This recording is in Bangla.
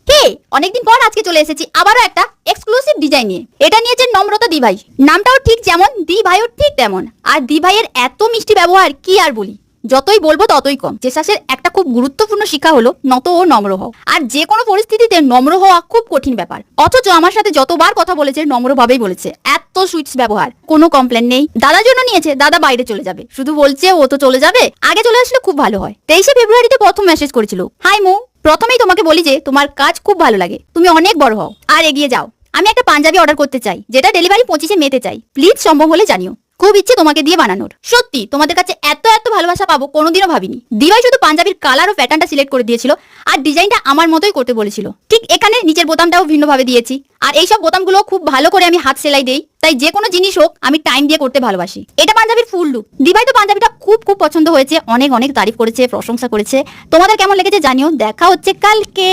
হে, অনেকদিন পর আজকে চলে এসেছি আবারও একটা এক্সক্লুসিভ ডিজাইন নিয়ে। এটা নিয়েছে নম্রতা দি ভাই। নামটাও ঠিক যেমন, দি ভাইও ঠিক তেমন। আর দি ভাইয়ের এত মিষ্টি ব্যবহার কি আর বলি, যতই বলবো ততই কম। জেসাসের একটা খুব গুরুত্বপূর্ণ শিক্ষা হলো নত ও নম্র হও। আর যে কোনো পরিস্থিতিতে নম্র হওয়া খুব কঠিন ব্যাপার, অথচ আমার সাথে যতবার কথা বলেছে নম্রভাবেই বলেছে। এত সুইটস ব্যবহার, কোনো কমপ্লেন নেই। দাদার জন্য নিয়েছে, দাদা বাইরে চলে যাবে, শুধু বলছে ও তো চলে যাবে, আগে চলে আসলে খুব ভালো হয়। 23শে ফেব্রুয়ারিতে প্রথম মেসেজ করেছিল, হাই মু, প্রথমেই তোমাকে বলি যে তোমার কাজ খুব ভালো লাগে, তুমি অনেক বড় হও আর এগিয়ে যাও। আমি একটা পাঞ্জাবি অর্ডার করতে চাই, যেটা ডেলিভারি 25শে মেতে চাই, প্লিজ সম্ভব হলে জানিও। খুব ইচ্ছে তোমাকে দিয়ে বানানোর। সত্যি তোমাদের কাছে এত এত ভালোবাসা পাবো কোনোদিনও ভাবিনি। দিভাই শুধু পাঞ্জাবির কালার ও প্যাটার্নটা সিলেক্ট করে দিয়েছিল আর ডিজাইনটা আমার মতোই করতে বলেছিল। ঠিক এখানে নিচের বোতামটাও ভিন্নভাবে দিয়েছি। আর এইসব বোতামগুলো খুব ভালো করে আমি হাত সেলাই দেই, তাই যে কোনো জিনিস হোক আমি টাইম দিয়ে করতে ভালোবাসি। এটা পাঞ্জাবির ফুল লুক। দিভাই তো পাঞ্জাবিটা খুব খুব পছন্দ হয়েছে, অনেক অনেক তারিফ করেছে, প্রশংসা করেছে। তোমাদের কেমন লেগেছে জানিও। দেখা হচ্ছে কালকে।